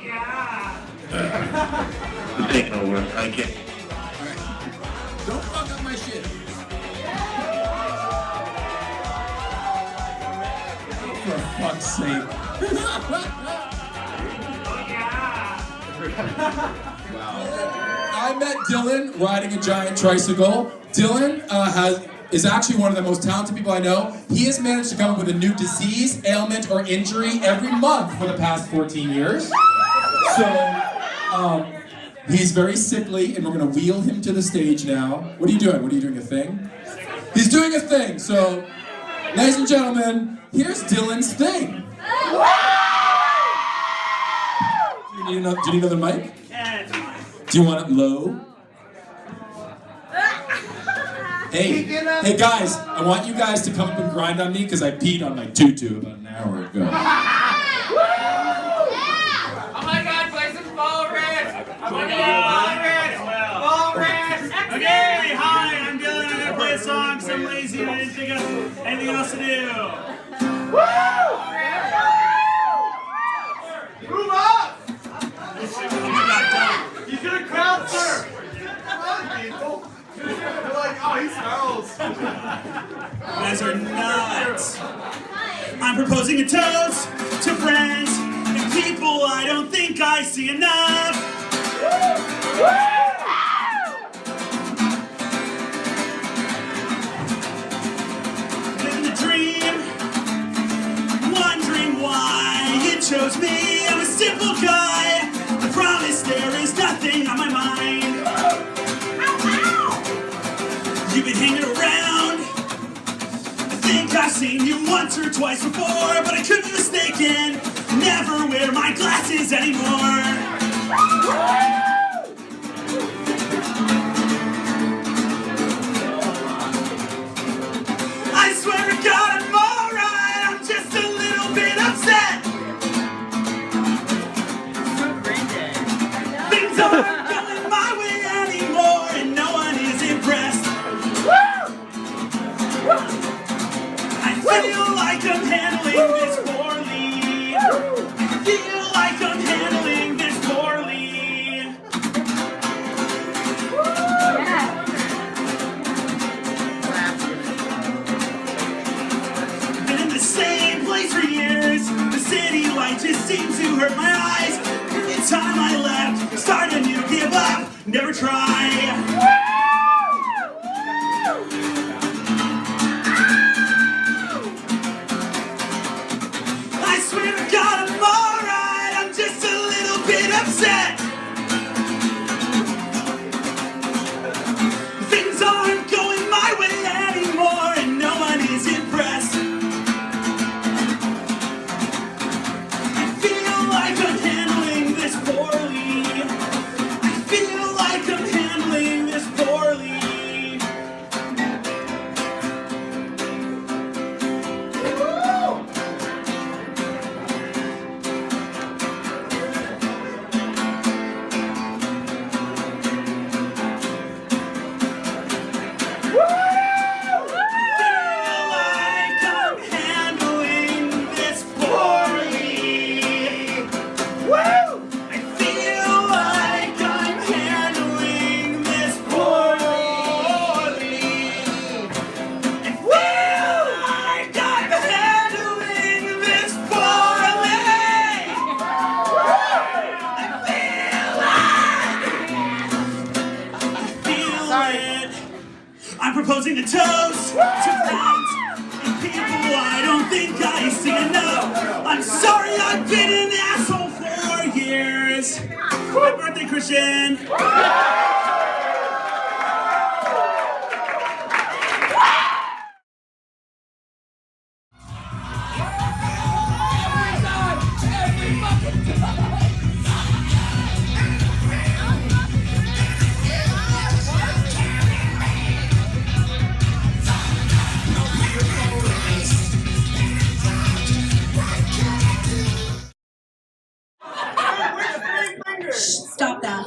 This ain't gonna work. I can't. Don't fuck up my shit. For fuck's sake. Wow. I met Dylan riding a giant tricycle. Dylan is actually one of the most talented people I know. He has managed to come up with a new disease, ailment, or injury every month for the past 14 years. So, he's very sickly, and we're gonna wheel him to the stage now. What are you doing? What are you doing, a thing? He's doing a thing, so, ladies and gentlemen, here's Dylan's thing. Do you need another mic? Do you want it low? Hey guys, I want you guys to come up and grind on me because I peed on my tutu about an hour ago. Oh my god, play some ball rest! Ball rest! Okay, hi, I'm Dylan. I'm gonna play a song, so I'm lazy and I didn't think of anything else to do. Move up! He's gonna crowd surf! Come on, people! They're like, oh, he smells! You guys are nuts. I'm proposing a toast to friends and people I don't think I see enough. Living the dream, wondering why you chose me. I'm a simple guy. I promise there is nothing on my mind. You've been hanging around. I think I've seen you once or twice before, but I could be mistaken. Never wear my glasses anymore. I swear to God I'm alright. I'm just a little bit upset. Things aren't going my way anymore, and no one is impressed. I feel like I'm handling this poorly. I feel like I'm handling this poorly. Been in the same place for years. The city light just seemed to hurt my eyes. Every time I left, starting to give up, never try. I swear to God I'm alright, I'm just a little bit upset. Things aren't going my way anymore, and no one is impressed. I feel like I'm handling this poorly. I feel like I'm handling this poorly. I'm proposing a toast to friends and people I don't think I see enough. I'm sorry I've been an asshole for years. Happy birthday, Christian. Stop that.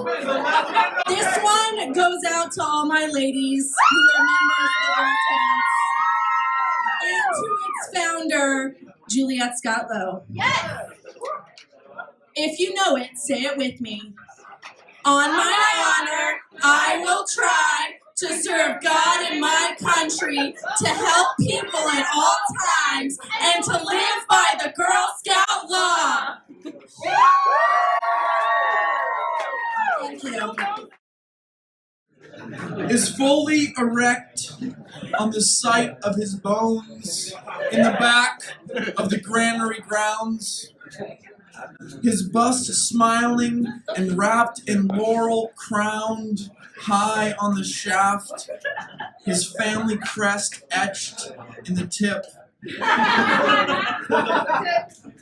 This one goes out to all my ladies who are members of the Girl Scouts and to its founder, Juliet Scott Lowe. Yes! If you know it, say it with me. On my honor, I will try to serve God and my country, to help people at all times, and to live by the Girl Scout law. Thank you. Is fully erect on the site of his bones in the back of the granary grounds. His bust smiling and wrapped in laurel crowned high on the shaft, his family crest etched in the tip.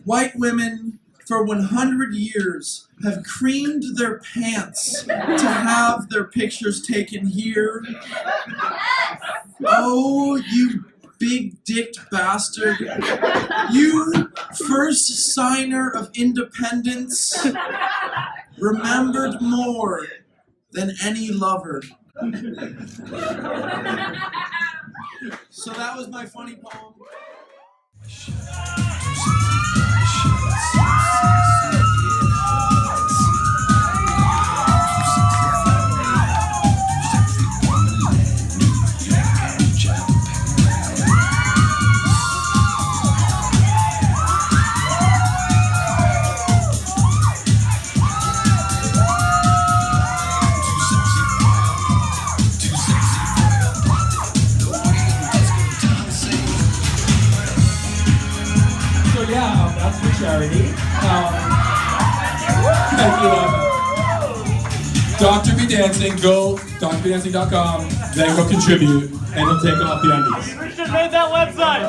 White women for 100 years have creamed their pants to have their pictures taken here. Oh, you big-dicked bastard. You first signer of independence, remembered more than any lover. So that was my funny poem. That's for charity. DoctorBeDancing, go DoctorBeDancing.com, then go contribute, and he'll take off the undies. Christian made that website.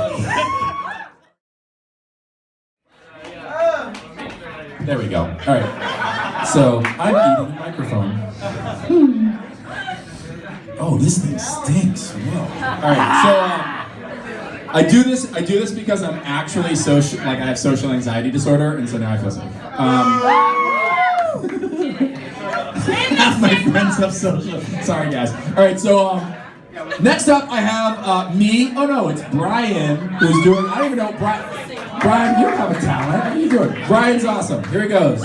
There we go. All right. So I'm eating the microphone. Oh, this thing stinks. Whoa. All right. So I do this because I'm actually social. Like I have social anxiety disorder, and so now I feel sick. Half my friends have social. Sorry, guys. All right. So next up, I have me. Oh no, it's Brian who's doing. I don't even know Brian. Brian, you have a talent. How are you doing? Brian's awesome. Here he goes.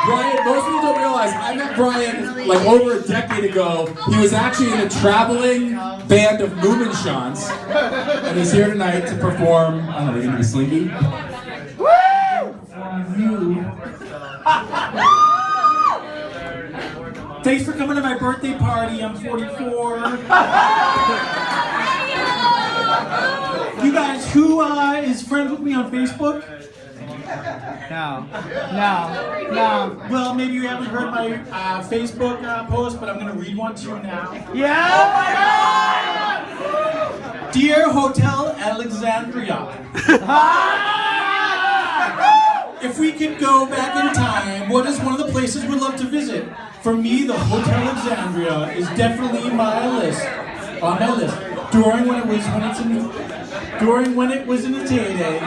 Brian, most people don't realize, I met Brian like over a decade ago. He was actually in a traveling band of Moominshans, and he's here tonight to perform, I don't know, are you gonna be slinky? Thanks for coming to my birthday party. I'm 44. You guys, who is friends with me on Facebook? No. Well, maybe you haven't heard my Facebook post, but I'm going to read one to you now. Yeah! Oh my God! Dear Hotel Alexandria. If we could go back in time, what is one of the places we'd love to visit? For me, the Hotel Alexandria is definitely on my list. During when it was in its heyday.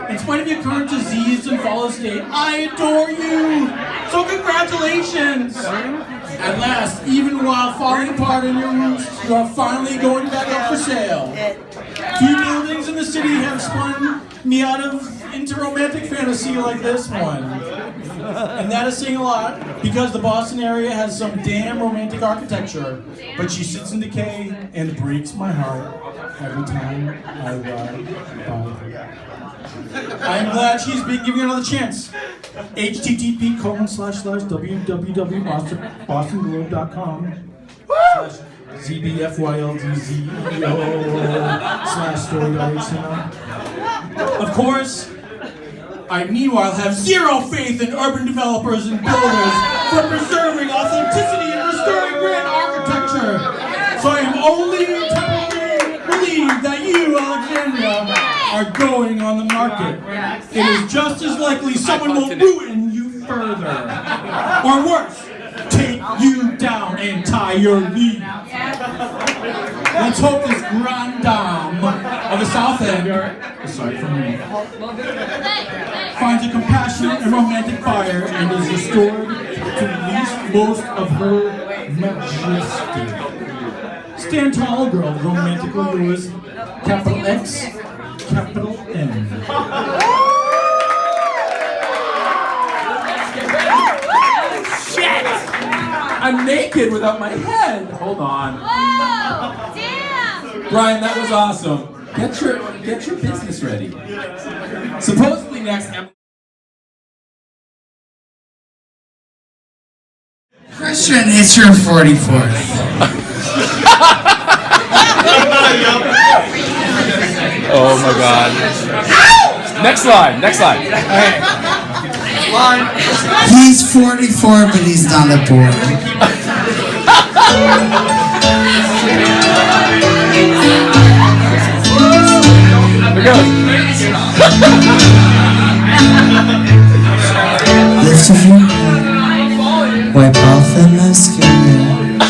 In spite of your current diseased and fallen state, I adore you! So congratulations! At last, even while falling apart in your roots, you are finally going back up for sale. Few buildings in the city have spun me out of into romantic fantasy like this one. And that is saying a lot, because the Boston area has some damn romantic architecture. But she sits in decay and breaks my heart every time I ride by her. I am glad she's been given another chance. http://www.bostonglove.com/zbfyldzo/story.html. Of course, I meanwhile have zero faith in urban developers and builders for preserving authenticity and restoring grand architecture. So I am only temporarily relieved that you, Alexandria, are going on the market. It is just as likely someone will ruin you further. Or worse, take you down and tie your knee. Let's hope this grand dame of the South End, aside from me, finds a compassionate and romantic fire and is restored to release most of her majesty. Stand tall, girl, romantically yours, capital X, capital N. naked without my head. Hold on. Whoa! Damn! Brian, that was awesome. Get your business ready. Supposedly next. Christian, it's your 44th. Oh my god. Next line. He's 44, but he's not a boy. Here goes. Lift of your head, wipe off the mascara.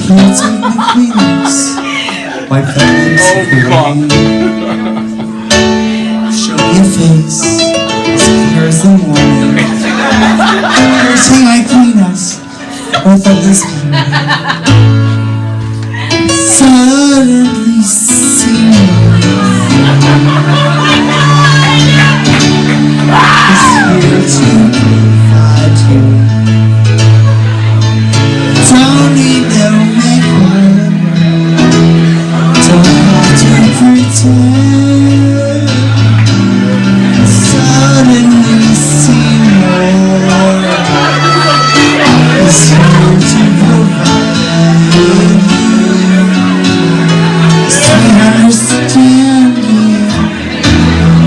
He'll take the Kleenex, wipe the lips away. Show your face, as clear as the morning. Hurting like Kleenex, both of this suddenly Seymour is here to provide you. Don't need no makeup, don't have to pretend. Suddenly Seymour is here to provide you. So understand me,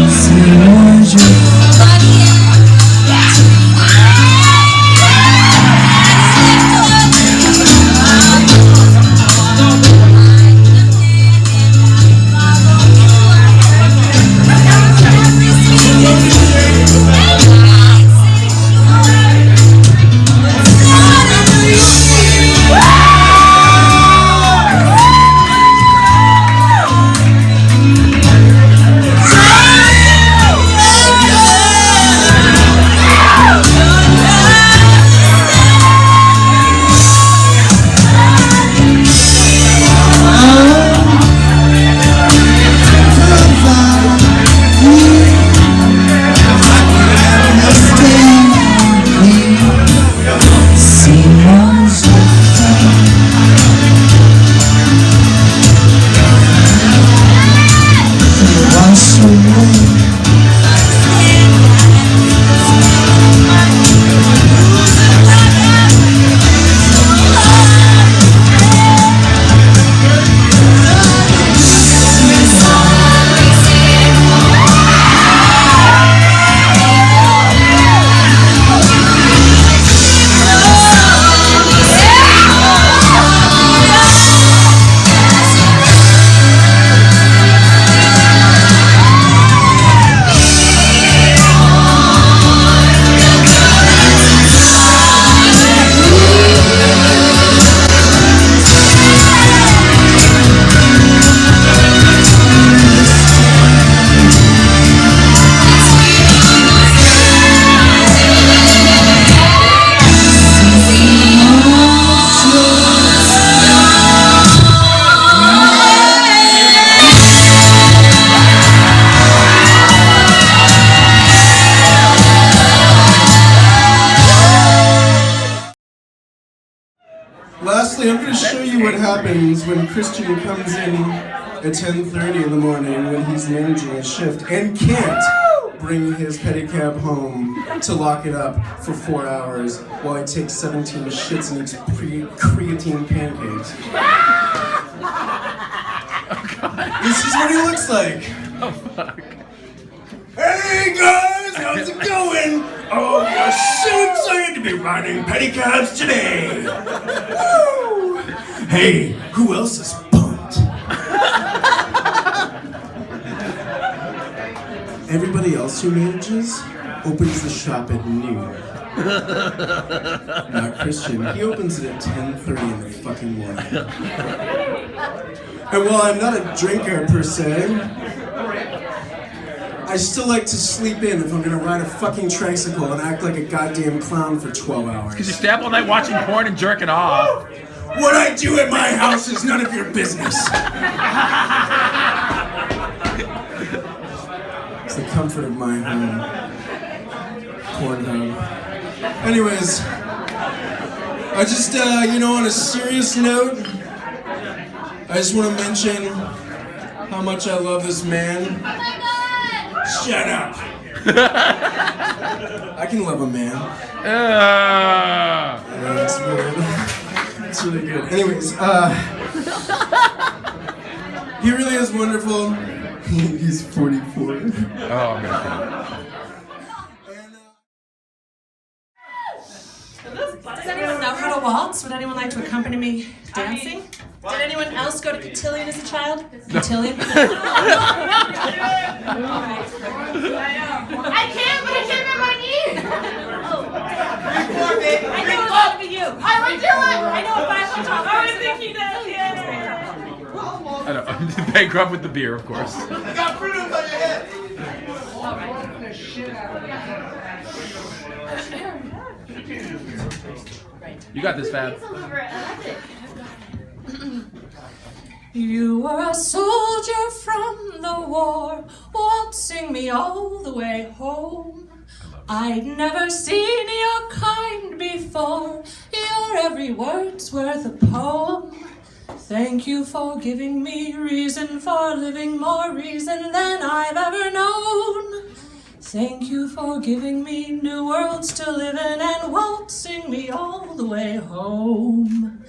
Seymour's your Lastly, I'm going to show you what happens when Christian comes in at 10:30 in the morning when he's managing a shift and can't bring his pedicab home to lock it up for 4 hours while he takes 17 shits and eats creatine pancakes. This is what he looks like. Oh fuck. Hey guys, how's it going? Oh, we're so excited to be riding pedicabs today. Woo! Hey, who else is pumped? Everybody else who manages opens the shop at noon. Not Christian. He opens it at 10:30 in the fucking morning. And while I'm not a drinker per se, I still like to sleep in if I'm gonna ride a fucking tricycle and act like a goddamn clown for 12 hours. Because you stay up all night watching porn and jerking off. What I do at my house is none of your business. It's the comfort of my home. Pornhub. Anyways, I just, on a serious note, I just want to mention how much I love this man. Shut up. I can love a man. That's weird. It's really good. Anyways, he really is wonderful. He's 44. Oh, okay. Does anyone know how to waltz? Would anyone like to accompany me dancing? Did anyone else go to cotillion as a child? Cotillion? I can't bend my knee. I knew it was going to be you. I would do it. I know if I was talking. I was thinking that. I know. Bancroft with the beer, of course. I got fruit on your head. You got this, Fab. You were a soldier from the war, waltzing me all the way home. I'd never seen your kind before, your every word's worth a poem. Thank you for giving me reason for living, more reason than I've ever known. Thank you for giving me new worlds to live in and waltzing me all the way home.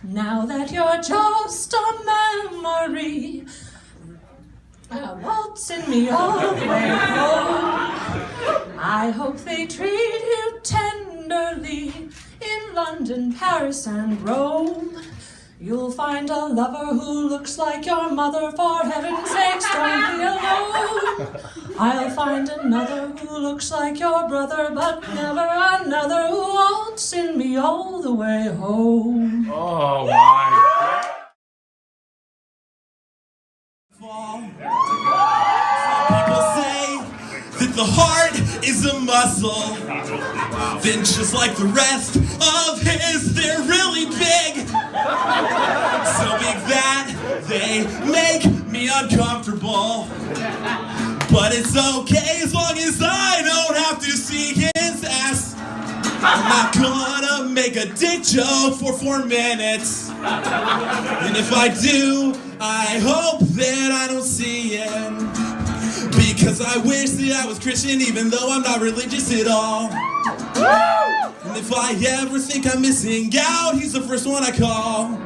Now that you're just a memory, waltzing me all the way home. I hope they treat you tenderly in London, Paris, and Rome. You'll find a lover who looks like your mother, for heaven's sakes, don't be alone. I'll find another who looks like your brother, but never another who waltzing me all the way home. Oh, my. Some people say that the heart is a muscle. Then just like the rest of his, they're really big. So big that they make me uncomfortable. But it's okay as long as I don't have to see his ass. I'm not gonna make a dick joke for 4 minutes. And if I do, I hope that I don't see it. Because I wish that I was Christian even though I'm not religious at all. And if I ever think I'm missing out, he's the first one I call.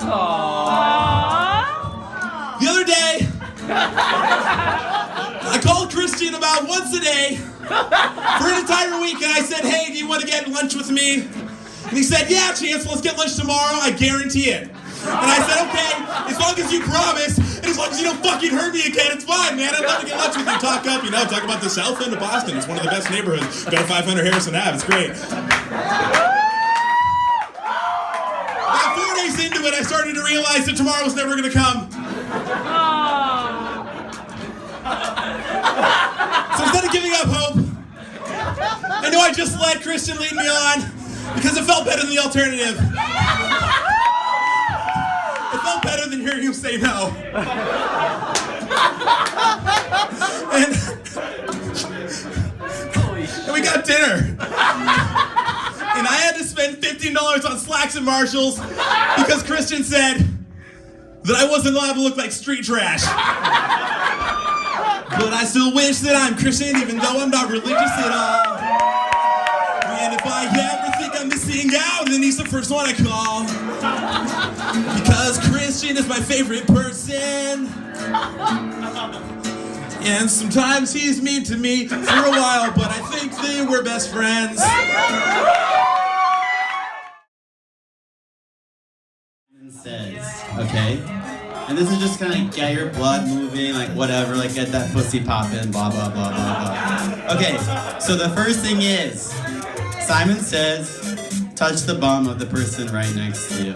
Aww. The other day, I called Christian about once a day for an entire week, and I said, hey, do you want to get lunch with me? And he said, yeah, Chance, let's get lunch tomorrow, I guarantee it. And I said, okay, as long as you promise, and as long as you don't fucking hurt me again, it's fine, man. I'd love to get lunch with you, talk up, talk about the south end of Boston. It's one of the best neighborhoods. Got a 500 Harrison Ave, it's great. About 4 days into it, I started to realize that tomorrow was never gonna come. So instead of giving up hope, I knew I just let Christian lead me on because it felt better than the alternative. It felt better than hearing him say no. And we got dinner. And I had to spend $15 on slacks and Marshalls because Christian said that I wasn't allowed to look like street trash. But I still wish that I'm Christian even though I'm not religious at all. And if I ever think I'm missing out, then he's the first one I call. Because Christian is my favorite person. And sometimes he's mean to me for a while, but I think they were best friends. Says, okay? And this is just kind of get your blood moving, like whatever, like get that pussy popping, blah, blah, blah, blah, blah. Okay, so the first thing is, Simon says, touch the bum of the person right next to you.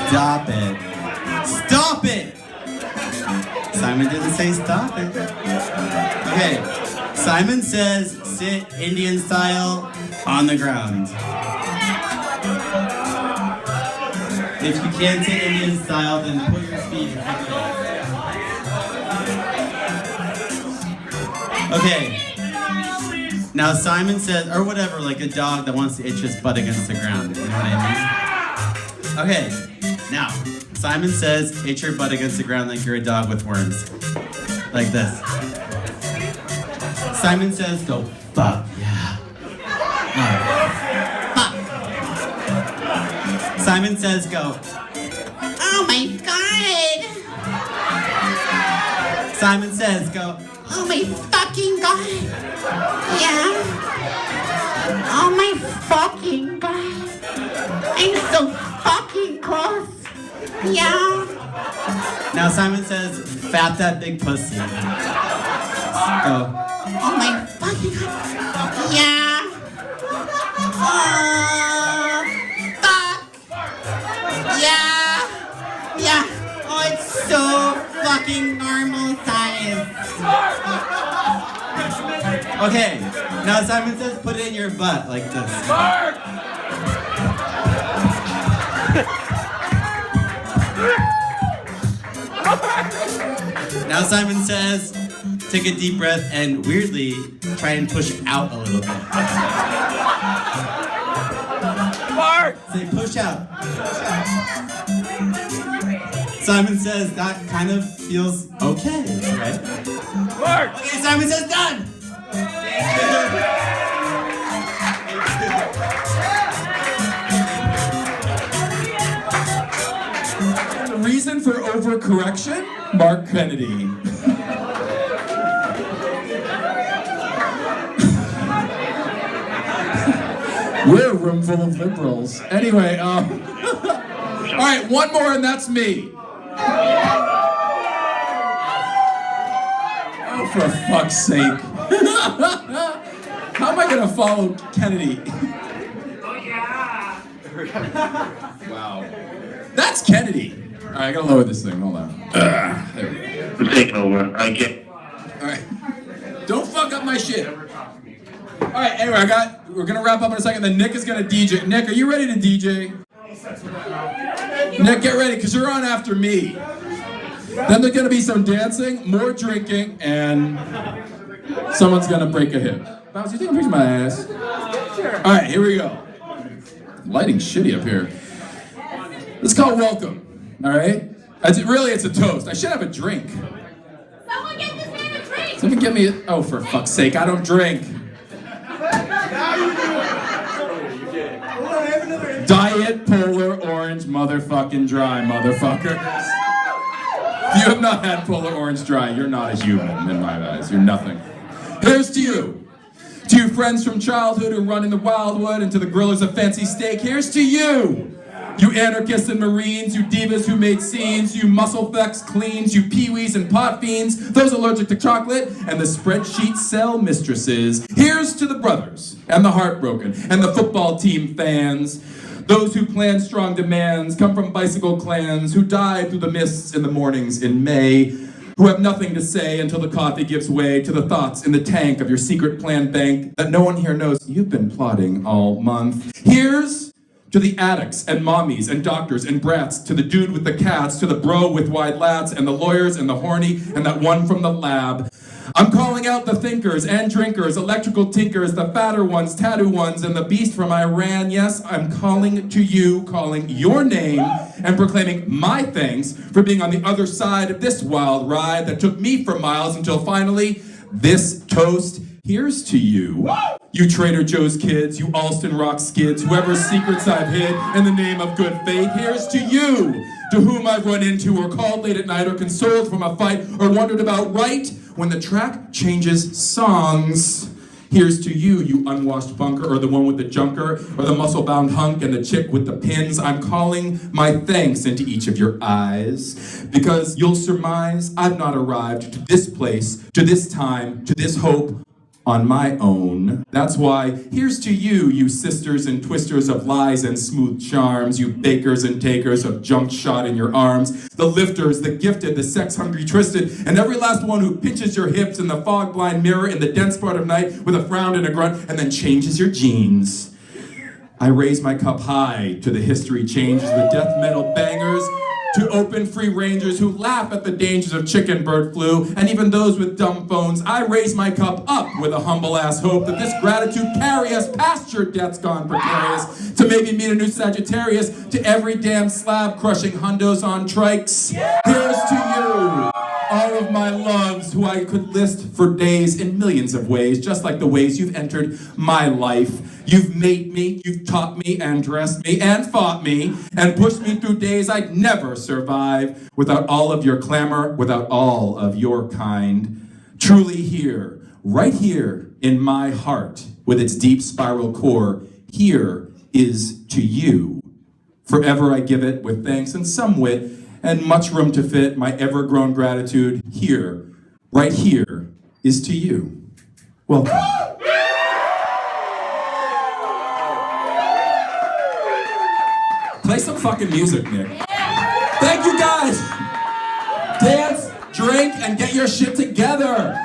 Stop it. Stop it! Simon didn't say stop it. Okay, Simon says, sit Indian style on the ground. If you can't sit Indian style, then put your feet in front of you. Okay. Now Simon says, or whatever, like a dog that wants to itch his butt against the ground. You know what I mean? Okay, now, Simon says, itch your butt against the ground like you're a dog with worms. Like this. Simon says, go, fuck, yeah. Fuck. Simon says, go, oh my God. Simon says, go, oh my fucking God. Yeah. Oh my fucking God. I'm so fucking close. Yeah. Now Simon says, fat that big pussy. Go, oh my fucking God. Yeah. Oh, fuck. Yeah. Yeah. Oh, it's so fucking normal size. Okay, now Simon says put it in your butt like this. Now Simon says take a deep breath and weirdly try and push out a little bit. Say push out. Simon says that kind of feels okay, right? Okay, Simon says done! The reason for overcorrection? Mark Kennedy. We're a room full of liberals. Anyway, all right, one more and that's me. Oh, for fuck's sake. How am I gonna follow Kennedy? Wow. That's Kennedy. All right, I gotta lower this thing, hold on. There we go. I'm taking over. I get. All right. Don't fuck up my shit. All right, anyway, we're gonna wrap up in a second, then Nick is gonna DJ. Nick, are you ready to DJ? Nick, get ready, because you're on after me. Then there's gonna be some dancing, more drinking, and someone's gonna break a hip. Bounce, you take a picture of my ass? Sure. All right, here we go. Lighting's shitty up here. It's called Welcome, all right? It's a toast. I should have a drink. Someone get this man a drink! Someone get me oh, for fuck's sake, I don't drink. Diet Polar Orange motherfucking dry, motherfuckers. If you have not had Polar Orange dry, you're not a human in my eyes. You're nothing. Here's to you. To you friends from childhood who run in the wildwood and to the grillers of fancy steak, here's to you. You anarchists and marines, you divas who made scenes, you muscle fecks cleans, you peewees and pot fiends, those allergic to chocolate, and the spreadsheet cell mistresses. Here's to the brothers, and the heartbroken, and the football team fans, those who plan strong demands, come from bicycle clans, who die through the mists in the mornings in May, who have nothing to say until the coffee gives way to the thoughts in the tank of your secret plan bank that no one here knows you've been plotting all month. Here's to the addicts and mommies and doctors and brats, to the dude with the cats, to the bro with wide lats, and the lawyers and the horny, and that one from the lab. I'm calling out the thinkers and drinkers, electrical tinkers, the fatter ones, tattoo ones, and the beast from Iran. Yes, I'm calling to you, calling your name, and proclaiming my thanks for being on the other side of this wild ride that took me for miles until finally, this toast, here's to you. You Trader Joe's kids, you Alston Rock skids, whoever's secrets I've hid in the name of good faith, here's to you, to whom I've run into or called late at night or consoled from a fight or wondered about right when the track changes songs. Here's to you, you unwashed bunker, or the one with the junker, or the muscle-bound hunk and the chick with the pins. I'm calling my thanks into each of your eyes, because you'll surmise I've not arrived to this place, to this time, to this hope, on my own. That's why, here's to you, you sisters and twisters of lies and smooth charms, you bakers and takers of junk shot in your arms, the lifters, the gifted, the sex-hungry twisted, and every last one who pinches your hips in the fog-blind mirror in the dense part of night with a frown and a grunt, and then changes your jeans. I raise my cup high to the history changes, the death metal bangers, To open free rangers who laugh at the dangers of chicken bird flu, and even those with dumb phones, I raise my cup up with a humble ass hope that this gratitude carry us past your death's gone precarious, to maybe meet a new Sagittarius, to every damn slab crushing hundos on trikes. Here's to you, all of my loves, who I could list for days in millions of ways, just like the ways you've entered my life. You've made me, you've taught me, and dressed me, and fought me, and pushed me through days I'd never survive without all of your clamor, without all of your kind. Truly here, right here in my heart, with its deep spiral core, here is to you. Forever I give it with thanks and some wit, and much room to fit my ever-grown gratitude. Here, right here, is to you. Welcome. Play some fucking music, Nick. Thank you guys. Dance, drink, and get your shit together.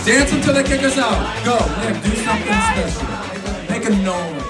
Dance until they kick us out. Go, Nick, do something special. Make a noise.